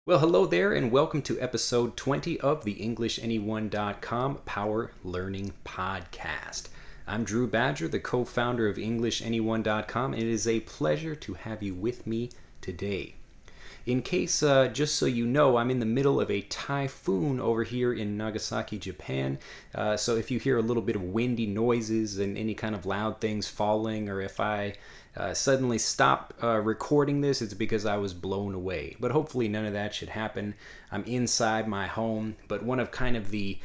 Well, hello there, and welcome to episode 20 of the EnglishAnyone.com Power Learning Podcast. I'm Drew Badger, the co founder of EnglishAnyone.com, and it is a pleasure to have you with me today. In case, just so you know, I'm in the middle of a typhoon over here in Nagasaki, Japan. So if you hear a little bit of windy noises and any kind of loud things falling, or if I suddenly stop recording this, it's because I was blown away. But hopefully none of that should happen. I'm inside my home, but one of the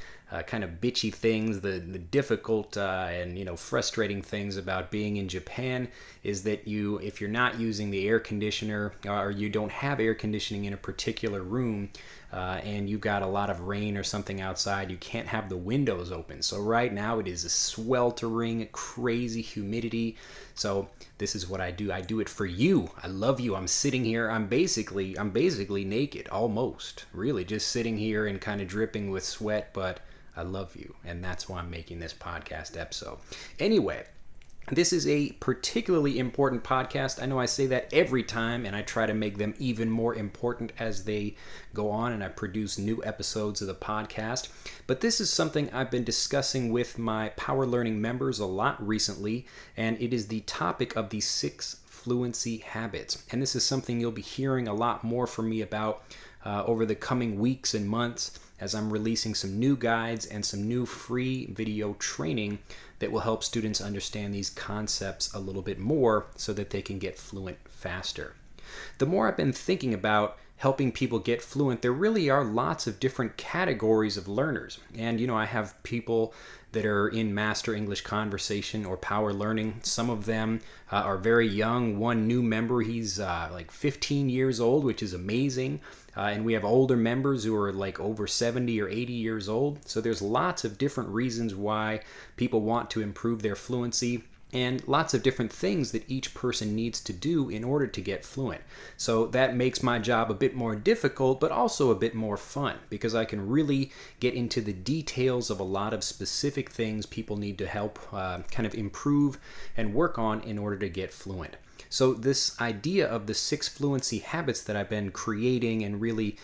kind of bitchy things, the difficult and frustrating things about being in Japan is that if you're not using the air conditioner or you don't have air conditioning in a particular room and you've got a lot of rain or something outside, you can't have the windows open. So right now it is a sweltering, crazy humidity. So this is what I do. I do it for you. I love you. I'm sitting here. I'm basically naked, almost. Really, just sitting here and kind of dripping with sweat, but I love you, and that's why I'm making this podcast episode. Anyway, this is a particularly important podcast. I know I say that every time, and I try to make them even more important as they go on, and I produce new episodes of the podcast. But this is something I've been discussing with my Power Learning members a lot recently, and it is the topic of the 6 fluency habits. And this is something you'll be hearing a lot more from me about over the coming weeks and months, as I'm releasing some new guides and some new free video training that will help students understand these concepts a little bit more so that they can get fluent faster. The more I've been thinking about helping people get fluent, there really are lots of different categories of learners. And I have people that are in Master English Conversation or Power Learning. Some of them are very young. One new member, he's like 15 years old, which is amazing. And we have older members who are like over 70 or 80 years old. So there's lots of different reasons why people want to improve their fluency, and lots of different things that each person needs to do in order to get fluent. So that makes my job a bit more difficult, but also a bit more fun, because I can really get into the details of a lot of specific things people need to help kind of improve and work on in order to get fluent. So this idea of the 6 fluency habits that I've been creating and really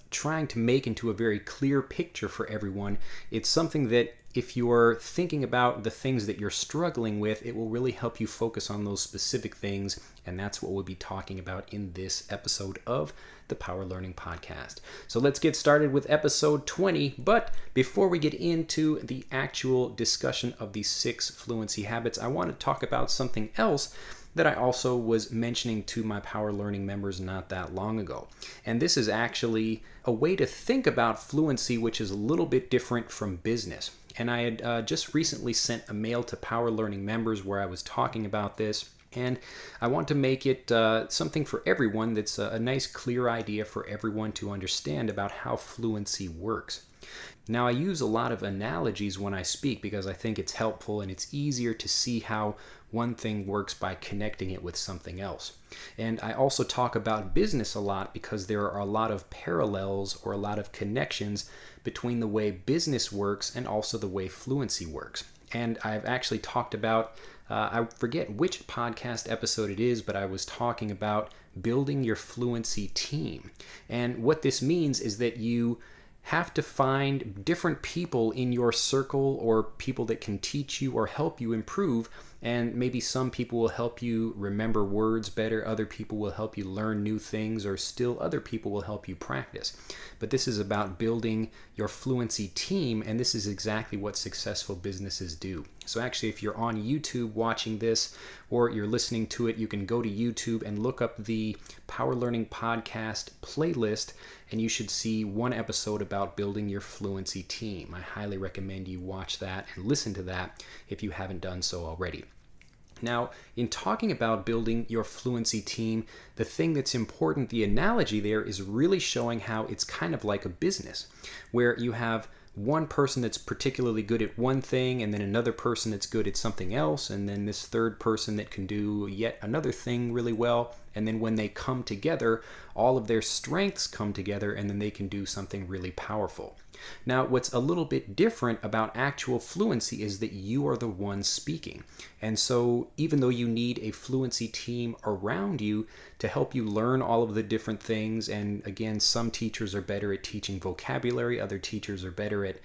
trying to make into a very clear picture for everyone, it's something that if you're thinking about the things that you're struggling with, it will really help you focus on those specific things, and that's what we'll be talking about in this episode of the Power Learning Podcast. So let's get started with episode 20, but before we get into the actual discussion of these 6 fluency habits, I want to talk about something else that I also was mentioning to my Power Learning members not that long ago. And this is actually a way to think about fluency which is a little bit different from business. And I had just recently sent a mail to Power Learning members where I was talking about this. And I want to make it something for everyone that's a nice, clear idea for everyone to understand about how fluency works. Now, I use a lot of analogies when I speak because I think it's helpful and it's easier to see how one thing works by connecting it with something else. And I also talk about business a lot because there are a lot of parallels or a lot of connections between the way business works and also the way fluency works. And I've actually talked about, I forget which podcast episode it is, but I was talking about building your fluency team. And what this means is that you have to find different people in your circle or people that can teach you or help you improve. And maybe some people will help you remember words better, other people will help you learn new things, or still other people will help you practice. But this is about building your fluency team, and this is exactly what successful businesses do. So actually, if you're on YouTube watching this or you're listening to it, you can go to YouTube and look up the Power Learning Podcast playlist, and you should see one episode about building your fluency team. I highly recommend you watch that and listen to that if you haven't done so already. Now, in talking about building your fluency team, the thing that's important, the analogy there is really showing how it's kind of like a business, where you have one person that's particularly good at one thing, and then another person that's good at something else, and then this third person that can do yet another thing really well. And then when they come together, all of their strengths come together, and then they can do something really powerful. Now, what's a little bit different about actual fluency is that you are the one speaking. And so, even though you need a fluency team around you to help you learn all of the different things, and again, some teachers are better at teaching vocabulary, other teachers are better at,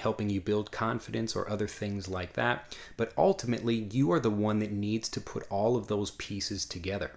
helping you build confidence or other things like that. But ultimately, you are the one that needs to put all of those pieces together.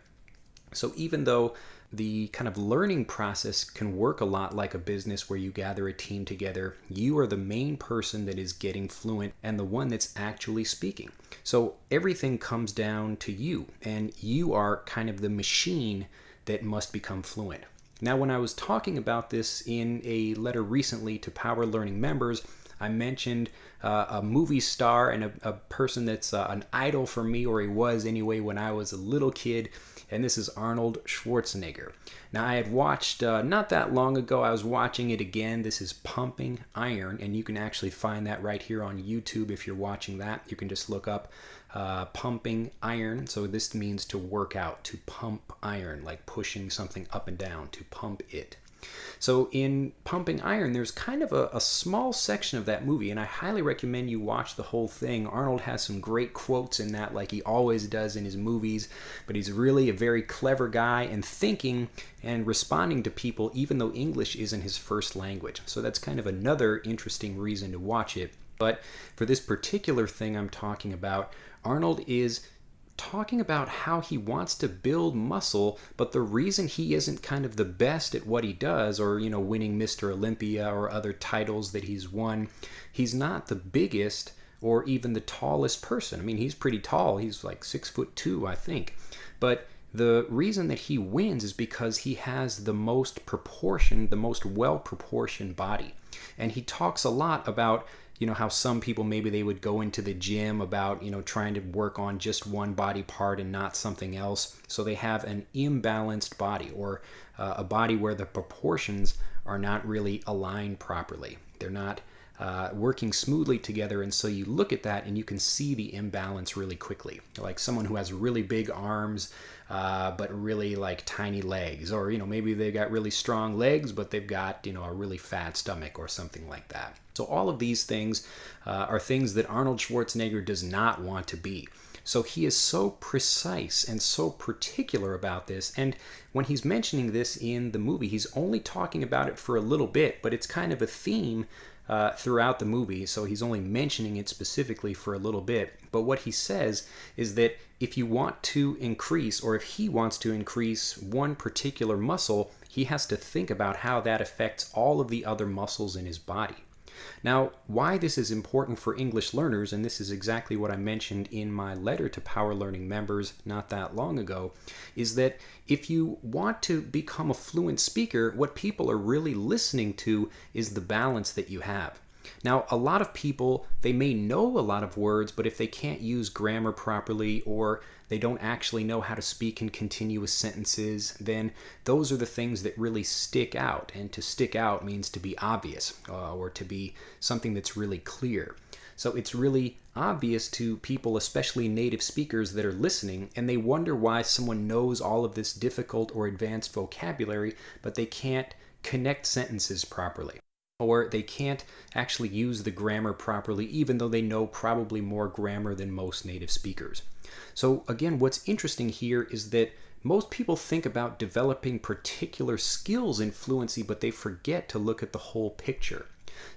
So even though the kind of learning process can work a lot like a business where you gather a team together, you are the main person that is getting fluent and the one that's actually speaking. So everything comes down to you, and you are kind of the machine that must become fluent. Now, when I was talking about this in a letter recently to Power Learning members, I mentioned a movie star and a person that's an idol for me, or he was anyway when I was a little kid, and this is Arnold Schwarzenegger. Now, I had watched, not that long ago, I was watching it again. This is Pumping Iron, and you can actually find that right here on YouTube if you're watching that. You can just look up Pumping Iron. So this means to work out, to pump iron, like pushing something up and down, to pump it. So in Pumping Iron, there's kind of a small section of that movie, and I highly recommend you watch the whole thing. Arnold has some great quotes in that, like he always does in his movies, but he's really a very clever guy and thinking and responding to people even though English isn't his first language. So that's kind of another interesting reason to watch it. But for this particular thing I'm talking about, Arnold is talking about how he wants to build muscle, but the reason he isn't kind of the best at what he does, or winning Mr. Olympia or other titles that he's won, he's not the biggest or even the tallest person. I mean, he's pretty tall. He's like 6'2", I think. But the reason that he wins is because he has the most proportioned, the most well-proportioned body. And he talks a lot about how some people, maybe they would go into the gym about, trying to work on just one body part and not something else. So they have an imbalanced body, or a body where the proportions are not really aligned properly. They're not working smoothly together. And so you look at that and you can see the imbalance really quickly. Like someone who has really big arms, but really like tiny legs, or, maybe they've got really strong legs, but they've got, a really fat stomach or something like that. So all of these things are things that Arnold Schwarzenegger does not want to be. So he is so precise and so particular about this. And when he's mentioning this in the movie, he's only talking about it for a little bit, but it's kind of a theme throughout the movie. So he's only mentioning it specifically for a little bit. But what he says is that if you want to increase, or if he wants to increase one particular muscle, he has to think about how that affects all of the other muscles in his body. Now, why this is important for English learners, and this is exactly what I mentioned in my letter to Power Learning members not that long ago, is that if you want to become a fluent speaker, what people are really listening to is the balance that you have. Now, a lot of people, they may know a lot of words, but if they can't use grammar properly, or they don't actually know how to speak in continuous sentences, then those are the things that really stick out. And to stick out means to be obvious, or to be something that's really clear. So it's really obvious to people, especially native speakers that are listening, and they wonder why someone knows all of this difficult or advanced vocabulary, but they can't connect sentences properly, or they can't actually use the grammar properly, even though they know probably more grammar than most native speakers. So again, what's interesting here is that most people think about developing particular skills in fluency, but they forget to look at the whole picture.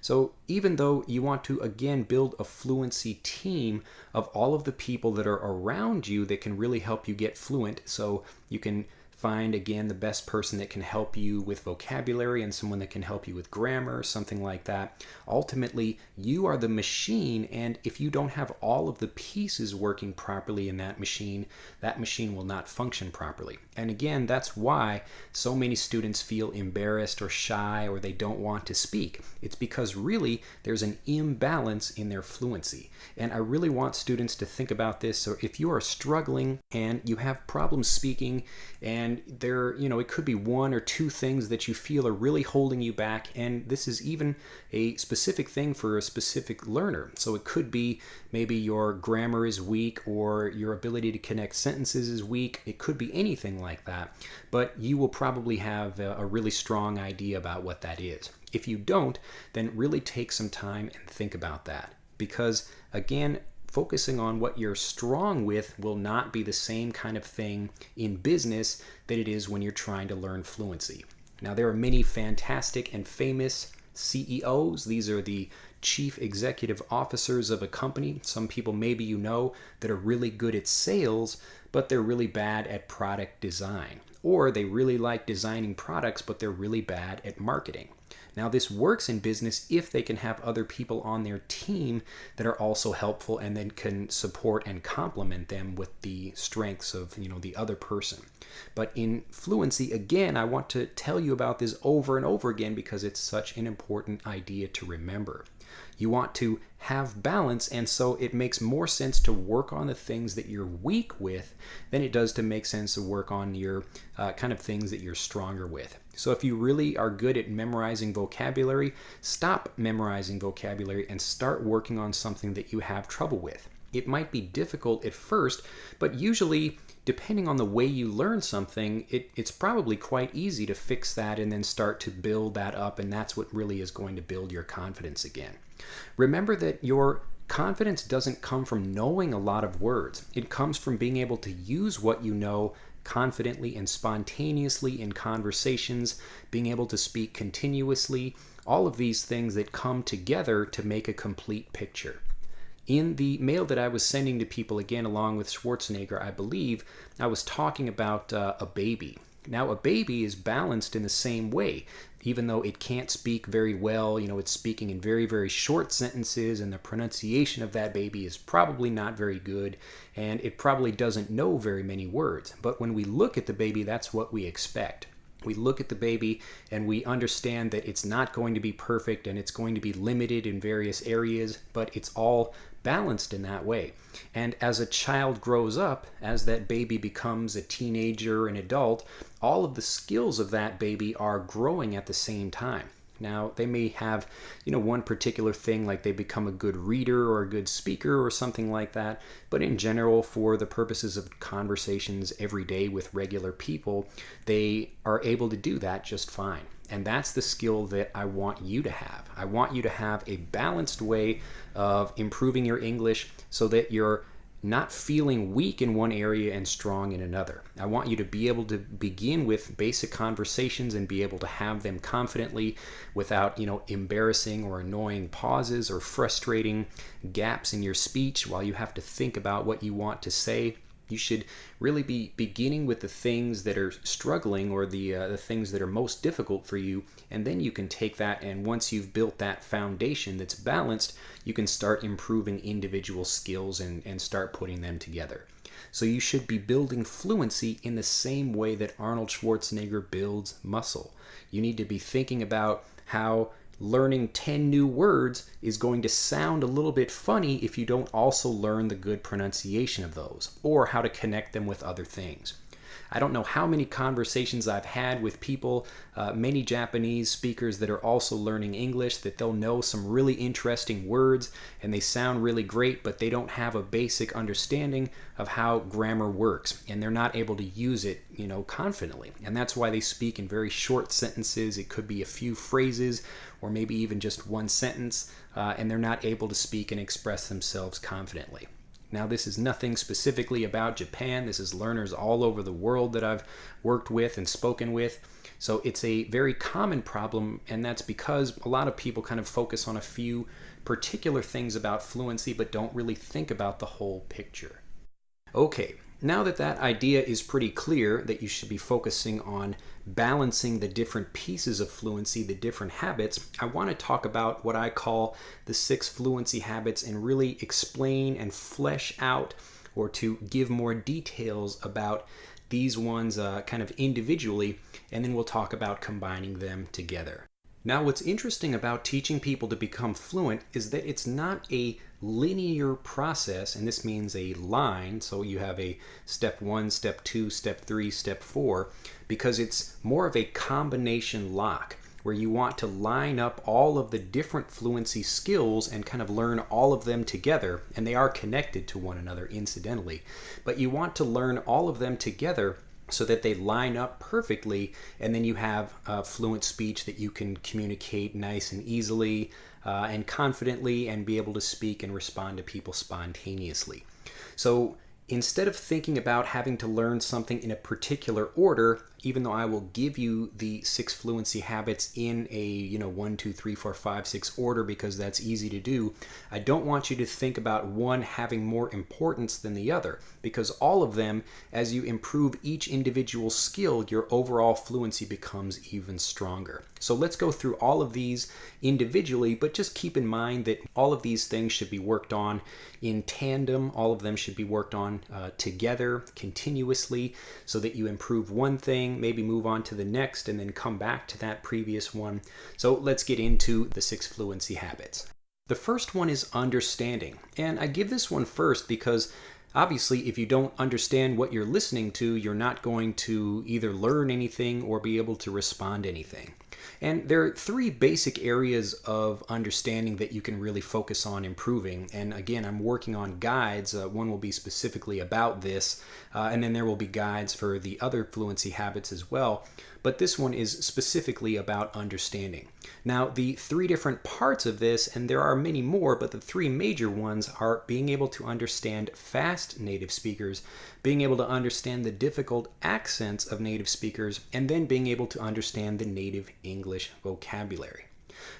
So even though you want to, again, build a fluency team of all of the people that are around you that can really help you get fluent, so you can find, again, the best person that can help you with vocabulary and someone that can help you with grammar, something like that. Ultimately, you are the machine, and if you don't have all of the pieces working properly in that machine will not function properly. And again, that's why so many students feel embarrassed or shy, or they don't want to speak. It's because really there's an imbalance in their fluency. And I really want students to think about this. So if you are struggling and you have problems speaking, and there, it could be one or two things that you feel are really holding you back, and this is even a specific thing for a specific learner. So it could be maybe your grammar is weak, or your ability to connect sentences is weak. It could be anything like that, but you will probably have a really strong idea about what that is. If you don't, then really take some time and think about that. Because again, focusing on what you're strong with will not be the same kind of thing in business that it is when you're trying to learn fluency. Now, there are many fantastic and famous CEOs. These are the chief executive officers of a company. Some people maybe you know that are really good at sales, but they're really bad at product design. Or they really like designing products, but they're really bad at marketing. Now, this works in business if they can have other people on their team that are also helpful and then can support and complement them with the strengths of, the other person. But in fluency, again, I want to tell you about this over and over again because it's such an important idea to remember. You want to have balance, and so it makes more sense to work on the things that you're weak with than it does to make sense to work on your kind of things that you're stronger with. So if you really are good at memorizing vocabulary, stop memorizing vocabulary and start working on something that you have trouble with. It might be difficult at first, but usually, depending on the way you learn something, it's probably quite easy to fix that and then start to build that up, and that's what really is going to build your confidence again. Remember that your confidence doesn't come from knowing a lot of words. It comes from being able to use what you know confidently and spontaneously in conversations, being able to speak continuously, all of these things that come together to make a complete picture. In the mail that I was sending to people, again, along with Schwarzenegger, I believe, I was talking about a baby. Now, a baby is balanced in the same way. Even though it can't speak very well, it's speaking in very, very short sentences, and the pronunciation of that baby is probably not very good, and it probably doesn't know very many words. But when we look at the baby, that's what we expect. We look at the baby and we understand that it's not going to be perfect and it's going to be limited in various areas, but it's all balanced in that way. And as a child grows up, as that baby becomes a teenager, an adult, all of the skills of that baby are growing at the same time. Now, they may have, one particular thing, like they become a good reader or a good speaker or something like that. But in general, for the purposes of conversations every day with regular people, they are able to do that just fine. And that's the skill that I want you to have. I want you to have a balanced way of improving your English so that you're not feeling weak in one area and strong in another. I want you to be able to begin with basic conversations and be able to have them confidently without, embarrassing or annoying pauses or frustrating gaps in your speech while you have to think about what you want to say. You should really be beginning with the things that are struggling or the things that are most difficult for you, and then you can take that, and once you've built that foundation that's balanced, you can start improving individual skills and start putting them together. So you should be building fluency in the same way that Arnold Schwarzenegger builds muscle. You need to be thinking about how learning 10 new words is going to sound a little bit funny if you don't also learn the good pronunciation of those, or how to connect them with other things. I don't know how many conversations I've had with people, many Japanese speakers that are also learning English, that they'll know some really interesting words and they sound really great, but they don't have a basic understanding of how grammar works, and they're not able to use it, confidently. And that's why they speak in very short sentences. It could be a few phrases or maybe even just one sentence, and they're not able to speak and express themselves confidently. Now, this is nothing specifically about Japan. This is learners all over the world that I've worked with and spoken with. So it's a very common problem, and that's because a lot of people kind of focus on a few particular things about fluency but don't really think about the whole picture. Okay, now that that idea is pretty clear, that you should be focusing on balancing the different pieces of fluency, the different habits, I want to talk about what I call the 6 fluency habits and really explain and flesh out, or to give more details about these ones kind of individually, and then we'll talk about combining them together. Now, what's interesting about teaching people to become fluent is that it's not a linear process, and this means a line, so you have a step 1, step 2, step 3, step 4, because it's more of a combination lock, where you want to line up all of the different fluency skills and kind of learn all of them together, and they are connected to one another incidentally, but you want to learn all of them together so that they line up perfectly, and then you have fluent speech that you can communicate nice and easily and confidently and be able to speak and respond to people spontaneously. So instead of thinking about having to learn something in a particular order, even though I will give you the 6 fluency habits in a 1, 2, 3, 4, 5, 6 order because that's easy to do, I don't want you to think about one having more importance than the other, because all of them, as you improve each individual skill, your overall fluency becomes even stronger. So let's go through all of these individually, but just keep in mind that all of these things should be worked on in tandem. All of them should be worked on together continuously so that you improve one thing, maybe move on to the next, and then come back to that previous one. So let's get into the 6 fluency habits. The first one is understanding. And I give this one first because obviously, if you don't understand what you're listening to, you're not going to either learn anything or be able to respond to anything. And there are 3 basic areas of understanding that you can really focus on improving. And again, I'm working on guides. One will be specifically about this, and then there will be guides for the other fluency habits as well. But this one is specifically about understanding. Now, the 3 different parts of this, and there are many more, but the 3 major ones are being able to understand fast native speakers, being able to understand the difficult accents of native speakers, and then being able to understand the native English vocabulary.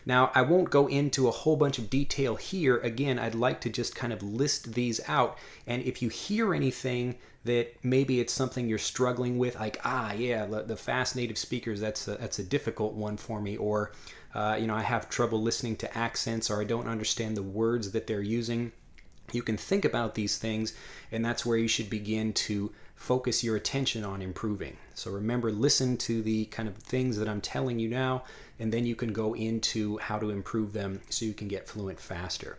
Now, I won't go into a whole bunch of detail here. Again, I'd like to just kind of list these out. And if you hear anything that maybe it's something you're struggling with, like, the fast native speakers, that's a difficult one for me, or I have trouble listening to accents, or I don't understand the words that they're using. You can think about these things, and that's where you should begin to focus your attention on improving. So remember, listen to the kind of things that I'm telling you now, and then you can go into how to improve them so you can get fluent faster.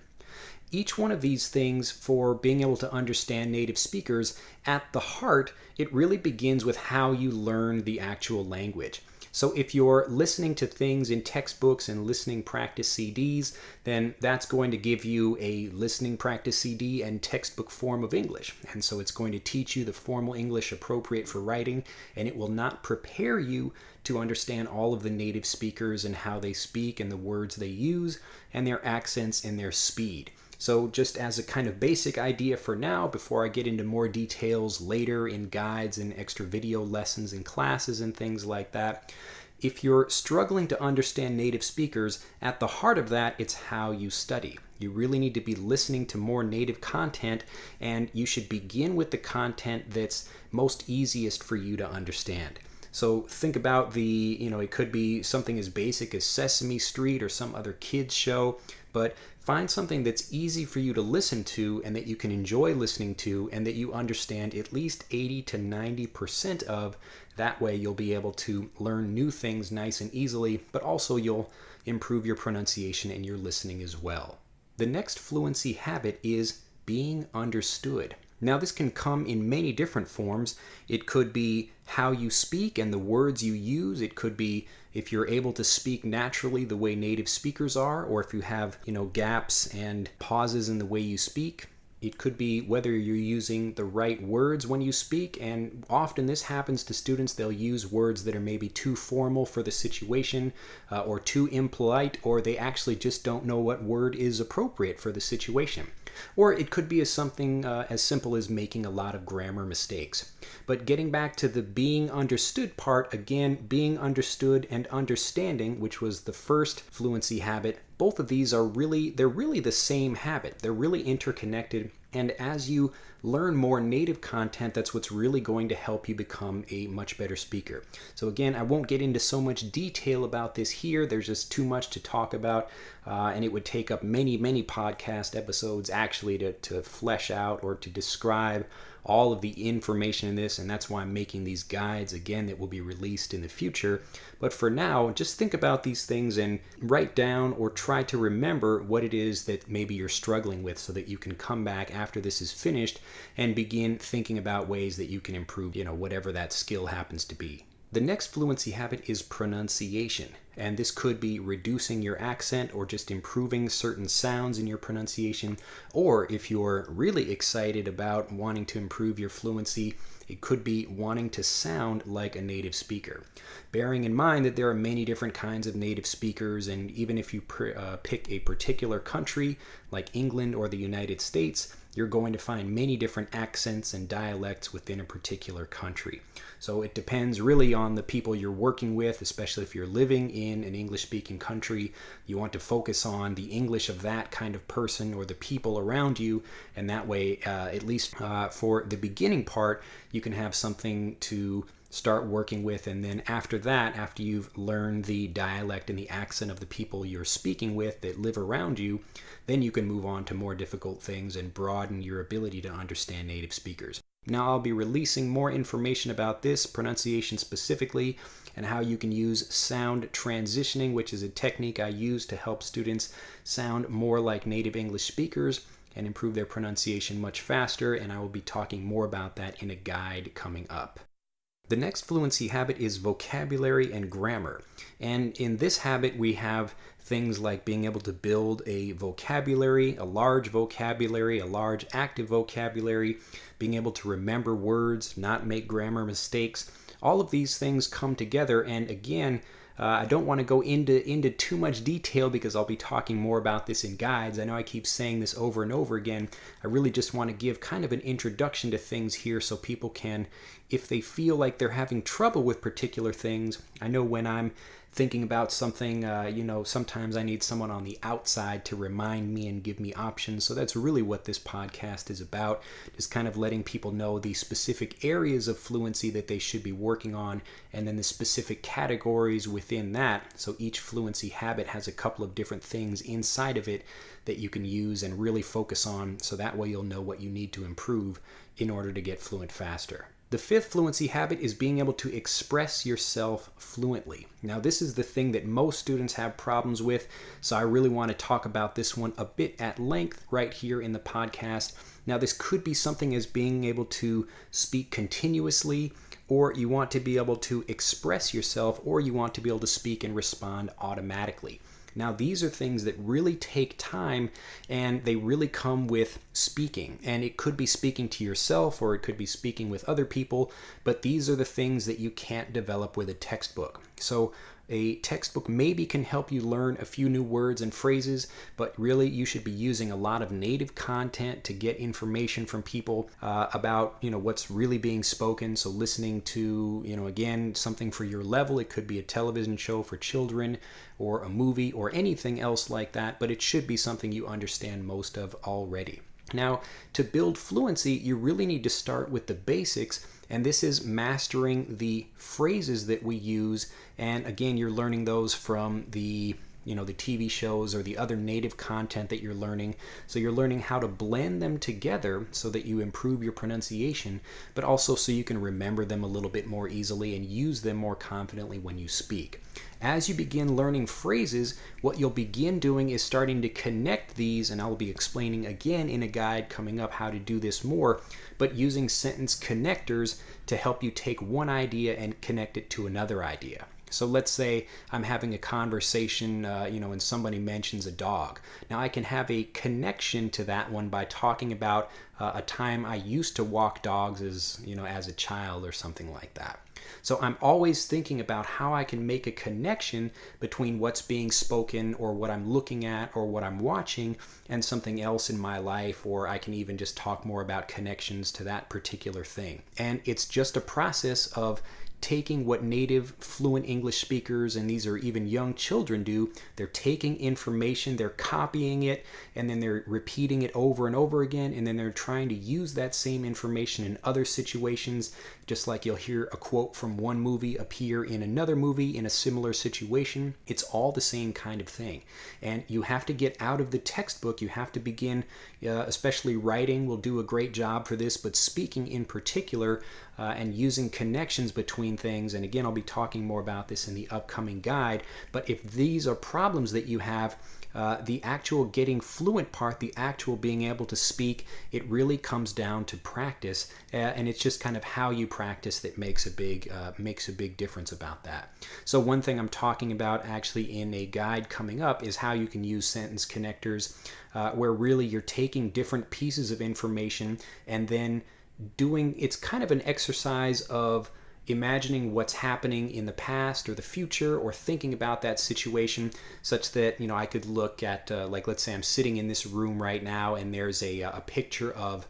Each one of these things, for being able to understand native speakers, at the heart, it really begins with how you learn the actual language. So if you're listening to things in textbooks and listening practice CDs, then that's going to give you a listening practice CD and textbook form of English. And so it's going to teach you the formal English appropriate for writing, and it will not prepare you to understand all of the native speakers and how they speak and the words they use and their accents and their speed. So just as a kind of basic idea for now, before I get into more details later in guides and extra video lessons and classes and things like that, if you're struggling to understand native speakers, at the heart of that, it's how you study. You really need to be listening to more native content, and you should begin with the content that's most easiest for you to understand. So think about it could be something as basic as Sesame Street or some other kids show, but find something that's easy for you to listen to and that you can enjoy listening to and that you understand at least 80 to 90% of. That way you'll be able to learn new things nice and easily, but also you'll improve your pronunciation and your listening as well. The next fluency habit is being understood. Now, this can come in many different forms. It could be how you speak and the words you use. It could be if you're able to speak naturally the way native speakers are, or if you have, gaps and pauses in the way you speak. It could be whether you're using the right words when you speak, and often this happens to students. They'll use words that are maybe too formal for the situation or too impolite, or they actually just don't know what word is appropriate for the situation. Or it could be something as simple as making a lot of grammar mistakes. But getting back to the being understood part, again, being understood and understanding, which was the first fluency habit, both of these are really the same habit. They're really interconnected. And as you learn more native content, that's what's really going to help you become a much better speaker. So again, I won't get into so much detail about this here. There's just too much to talk about, and it would take up many podcast episodes actually to flesh out or to describe all of the information in this, and that's why I'm making these guides again that will be released in the future. But for now, just think about these things and write down or try to remember what it is that maybe you're struggling with so that you can come back after this is finished and begin thinking about ways that you can improve, whatever that skill happens to be. The next fluency habit is pronunciation, and this could be reducing your accent or just improving certain sounds in your pronunciation, or if you're really excited about wanting to improve your fluency, It could be wanting to sound like a native speaker. Bearing in mind that there are many different kinds of native speakers, and even if you pick a particular country like England or the United States, you're going to find many different accents and dialects within a particular country. So it depends really on the people you're working with, especially if you're living in an English-speaking country. You want to focus on the English of that kind of person or the people around you, and that way, at least for the beginning part, you can have something to start working with, and then after that, after you've learned the dialect and the accent of the people you're speaking with that live around you, then you can move on to more difficult things and broaden your ability to understand native speakers. Now, I'll be releasing more information about this, pronunciation specifically, and how you can use sound transitioning, which is a technique I use to help students sound more like native English speakers and improve their pronunciation much faster, and I will be talking more about that in a guide coming up. The next fluency habit is vocabulary and grammar. And in this habit, we have things like being able to build a vocabulary, a large active vocabulary, being able to remember words, not make grammar mistakes. All of these things come together, and again, I don't want to go into too much detail because I'll be talking more about this in guides. I know I keep saying this over and over again. I really just want to give kind of an introduction to things here so people can, if they feel like they're having trouble with particular things. I know when I'm thinking about something, sometimes I need someone on the outside to remind me and give me options. So that's really what this podcast is about, just kind of letting people know the specific areas of fluency that they should be working on, and then the specific categories within that. So each fluency habit has a couple of different things inside of it that you can use and really focus on, so that way you'll know what you need to improve in order to get fluent faster. The fifth fluency habit is being able to express yourself fluently. Now, this is the thing that most students have problems with, so I really want to talk about this one a bit at length right here in the podcast. Now, this could be something as being able to speak continuously, or you want to be able to express yourself, or you want to be able to speak and respond automatically. Now, these are things that really take time, and they really come with speaking. And it could be speaking to yourself, or it could be speaking with other people, but these are the things that you can't develop with a textbook. So a textbook maybe can help you learn a few new words and phrases, but really you should be using a lot of native content to get information from people about what's really being spoken. So listening to again, something for your level. It could be a television show for children or a movie or anything else like that, but it should be something you understand most of already. Now, to build fluency, you really need to start with the basics, and this is mastering the phrases that we use. And again, you're learning those from the TV shows or the other native content that you're learning. So you're learning how to blend them together so that you improve your pronunciation, but also so you can remember them a little bit more easily and use them more confidently when you speak. As you begin learning phrases, what you'll begin doing is starting to connect these, and I'll be explaining again in a guide coming up how to do this more, but using sentence connectors to help you take one idea and connect it to another idea. So let's say I'm having a conversation, and somebody mentions a dog. Now I can have a connection to that one by talking about a time I used to walk dogs as a child or something like that. So I'm always thinking about how I can make a connection between what's being spoken or what I'm looking at or what I'm watching and something else in my life, or I can even just talk more about connections to that particular thing. And it's just a process of taking what native fluent English speakers, and these are even young children, do. They're taking information, they're copying it, and then they're repeating it over and over again, and then they're trying to use that same information in other situations, just like you'll hear a quote from one movie appear in another movie in a similar situation. It's all the same kind of thing. And you have to get out of the textbook. You have to begin, especially writing will do a great job for this, but speaking in particular, and using connections between things. And again, I'll be talking more about this in the upcoming guide. But if these are problems that you have, the actual getting fluent part, the actual being able to speak, it really comes down to practice, and it's just kind of how you practice that makes a big difference about that. So one thing I'm talking about actually in a guide coming up is how you can use sentence connectors, where really you're taking different pieces of information and then it's kind of an exercise of imagining what's happening in the past or the future, or thinking about that situation such that, I could look at, like, let's say I'm sitting in this room right now and there's a picture of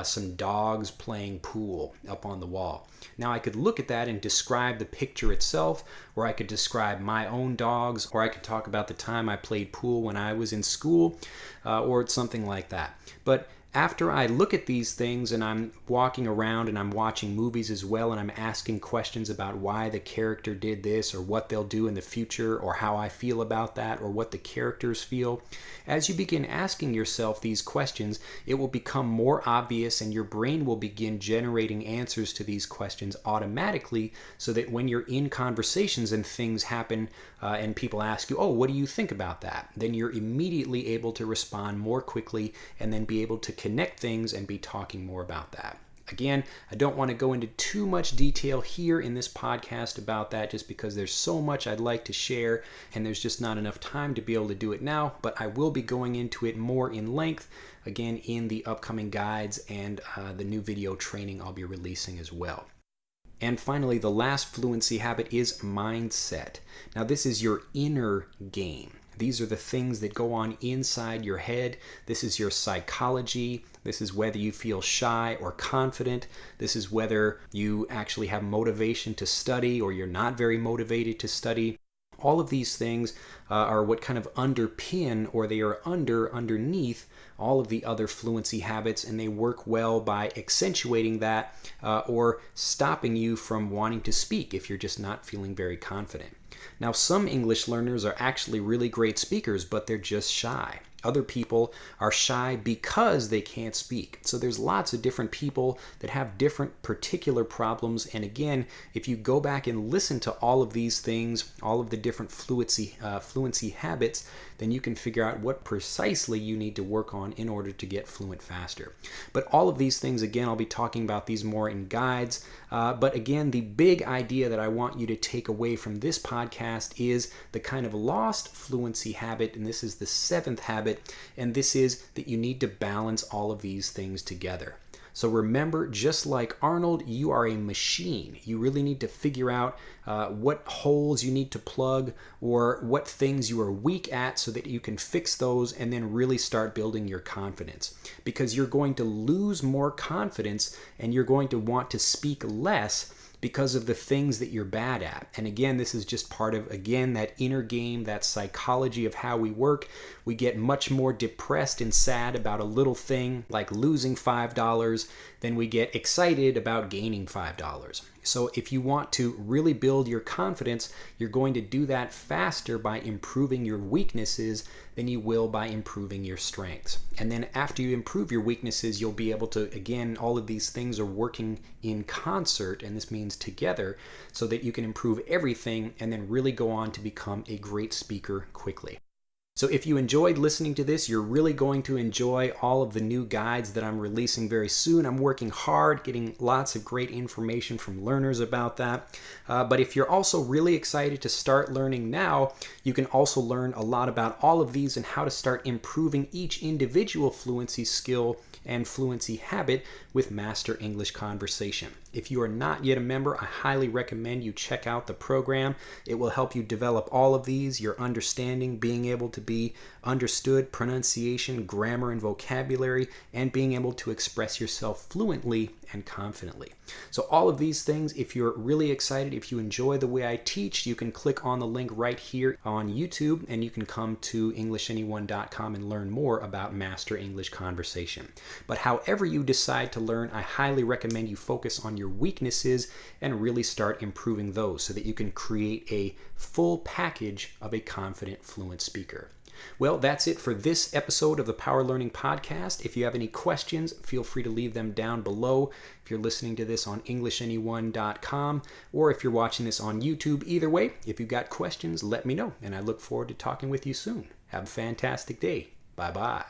some dogs playing pool up on the wall. Now I could look at that and describe the picture itself, or I could describe my own dogs, or I could talk about the time I played pool when I was in school, or something like that. But after I look at these things and I'm walking around and I'm watching movies as well, and I'm asking questions about why the character did this or what they'll do in the future, or how I feel about that, or what the characters feel, as you begin asking yourself these questions, it will become more obvious and your brain will begin generating answers to these questions automatically, so that when you're in conversations and things happen and people ask you, oh, what do you think about that? Then you're immediately able to respond more quickly and then be able to connect things and be talking more about that. Again, I don't want to go into too much detail here in this podcast about that, just because there's so much I'd like to share and there's just not enough time to be able to do it now, but I will be going into it more in length, again, in the upcoming guides and the new video training I'll be releasing as well. And finally, the last fluency habit is mindset. Now, this is your inner game. These are the things that go on inside your head. This is your psychology. This is whether you feel shy or confident. This is whether you actually have motivation to study or you're not very motivated to study. All of these things are what kind of underpin, or they are underneath all of the other fluency habits, and they work well by accentuating that or stopping you from wanting to speak if you're just not feeling very confident. Now, some English learners are actually really great speakers, but they're just shy. Other people are shy because they can't speak. So there's lots of different people that have different particular problems. And again, if you go back and listen to all of these things, all of the different fluency habits, then you can figure out what precisely you need to work on in order to get fluent faster. But all of these things, again, I'll be talking about these more in guides. But again, the big idea that I want you to take away from this podcast is the kind of lost fluency habit, and this is the 7th habit, and this is that you need to balance all of these things together. So remember, just like Arnold, you are a machine. You really need to figure out what holes you need to plug, or what things you are weak at, so that you can fix those and then really start building your confidence. Because you're going to lose more confidence and you're going to want to speak less because of the things that you're bad at. And again, this is just part of, again, that inner game, that psychology of how we work. We get much more depressed and sad about a little thing like losing $5 than we get excited about gaining $5. So if you want to really build your confidence, you're going to do that faster by improving your weaknesses than you will by improving your strengths. And then after you improve your weaknesses, you'll be able to, again, all of these things are working in concert, and this means together, so that you can improve everything and then really go on to become a great speaker quickly. So if you enjoyed listening to this, you're really going to enjoy all of the new guides that I'm releasing very soon. I'm working hard, getting lots of great information from learners about that. But if you're also really excited to start learning now, you can also learn a lot about all of these and how to start improving each individual fluency skill and fluency habit with Master English Conversation. If you are not yet a member, I highly recommend you check out the program. It will help you develop all of these, your understanding, being able to be understood, pronunciation, grammar, and vocabulary, and being able to express yourself fluently and confidently. So all of these things, if you're really excited, if you enjoy the way I teach, you can click on the link right here on YouTube, and you can come to EnglishAnyone.com and learn more about Master English Conversation. But however you decide to learn, I highly recommend you focus on your weaknesses and really start improving those so that you can create a full package of a confident, fluent speaker. Well, that's it for this episode of the Power Learning Podcast. If you have any questions, feel free to leave them down below. If you're listening to this on EnglishAnyone.com, or if you're watching this on YouTube, either way, if you've got questions, let me know, and I look forward to talking with you soon. Have a fantastic day. Bye-bye.